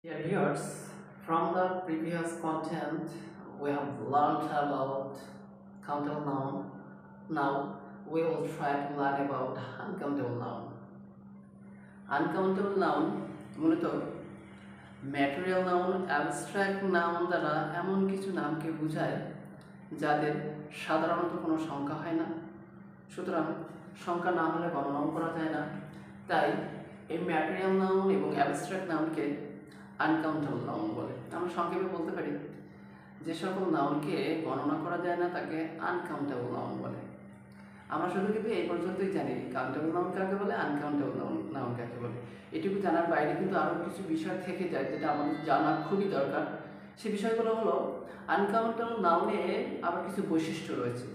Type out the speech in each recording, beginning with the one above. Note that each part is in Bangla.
Dear viewers, from the previous content, we have learned about countable noun. Now we will try to learn about uncountable noun. Uncountable noun মূলত ম্যাটেরিয়াল নাউন অ্যাবস্ট্রাক্ট নাউন দ্বারা এমন কিছু নামকে বোঝায় যাদের সাধারণত কোনো সংখ্যা হয় না, সুতরাং সংখ্যা না হলে গণনাও করা যায় না। তাই এই ম্যাটেরিয়াল নাউন এবং অ্যাবস্ট্রাক্ট নাউনকে আনকাউন্টেবল নাউন বলে। আমরা সংক্ষেপে বলতে পারি যে সকল নাউনকে গণনা করা যায় না তাকে আনকাউন্টেবল নাউন বলে। আমরা শুধু কিন্তু এই পর্যন্তই জানি কাউন্টেবল নাউন কাকে বলে, আনকাউন্টেবল নাউন কাকে বলে। এটুকু জানার বাইরে কিন্তু আরও কিছু বিষয় থেকে যায় যেটা আমাদের জানা খুবই দরকার। সে বিষয়গুলো হলো আনকাউন্টেবল নাউনে আবার কিছু বৈশিষ্ট্য রয়েছে।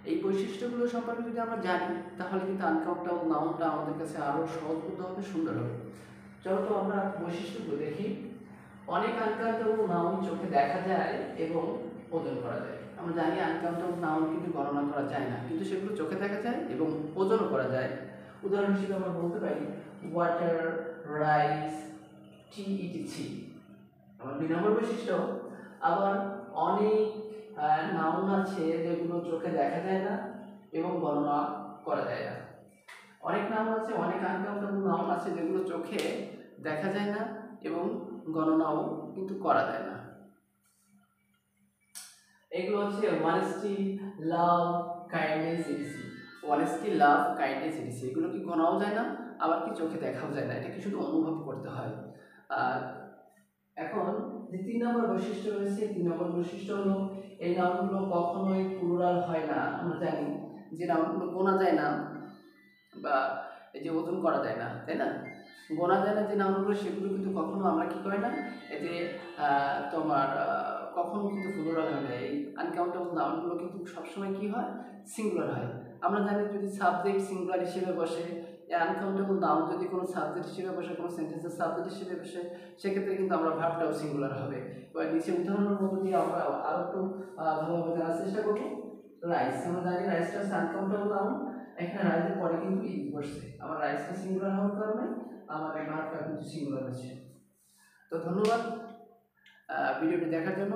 এই বৈশিষ্ট্যগুলো সম্পর্কে যদি আমরা জানি তাহলে কিন্তু আনকাউন্টেবল নাউনটা আমাদের কাছে আরও সহজবোধ্য হবে, সুন্দর হবে। চলো তো আমরা বৈশিষ্ট্যগুলো দেখি। অনেক আনকাউন্টেবল নাউন চোখে দেখা যায় এবং ওজন করা যায়। আমরা জানি আনকাউন্টেবল নাউন কিন্তু গণনা করা যায় না, কিন্তু সেগুলো চোখে দেখা যায় এবং ওজনও করা যায়। উদাহরণ হিসেবে আমরা বলতে পারি ওয়াটার, রাইস, টি ইটিসি। আমার 2 নম্বর বৈশিষ্ট্য, আবার অনেক নাউন আছে যেগুলো চোখে দেখা যায় না এবং গণনা করা যায় না। অনেক নাউন আছে, অনেক আনকাউন্টেবল নাউন আছে যেগুলো চোখে দেখা যায় না এবং গণনাও কিন্তু করা যায় না। এগুলো হচ্ছে অনেস্টি, লাভ, কাইন্ডনেস, ইটিসি। অনেস্টি, লাভ, কাইন্ডনেস, ইটিসি এগুলো কি গণাও যায় না, আবার কি চোখে দেখাও যায় না, এটাকে শুধু অনুভব করতে হয়। আর এখন যে 3 নম্বর বৈশিষ্ট্য রয়েছে, 3 নম্বর বৈশিষ্ট্য হলো এই নাউনগুলো কখনোই প্লুরাল হয় না। আমরা জানি যে নাউনগুলো গোনা যায় না বা এই যে ওজন করা যায় না, তাই না? গোনা যায় না যে নাউনগুলো সেগুলো কিন্তু কখনো আমরা কি করি না, এই যে তোমার কখনো কিন্তু প্লুরাল হয় না। এই আনকাউন্টেবল নাউনগুলো কিন্তু সবসময় কি হয়, সিঙ্গুলার হয়। আমরা জানি যদি সাবজেক্ট সিঙ্গুলার হিসেবে বসে, এই আনকাউন্টেবল নাউন যদি কোনো সাবজেক্ট হিসেবে বসে, কোনো সেন্টেন্সের সাবজেক্ট হিসেবে বসে, সেক্ষেত্রে কিন্তু আমরা ভার্বটাও সিঙ্গুলার হবে। এবার নিচে উদাহরণের মধ্যে দিয়ে আমরা আরও একটু ভালোভাবে জানার চেষ্টা করব। রাইস, আমরা জানি রাইসটা হচ্ছে আনকাউন্টেবল নাউন। এখানে রাইসের পরে কিন্তু ইজ বসছে, আমার রাইসটা সিঙ্গুলার হওয়ার কারণে আমাদের ভার্বটা কিন্তু সিঙ্গুলার হচ্ছে। তো ধন্যবাদ ভিডিওটি দেখার জন্য।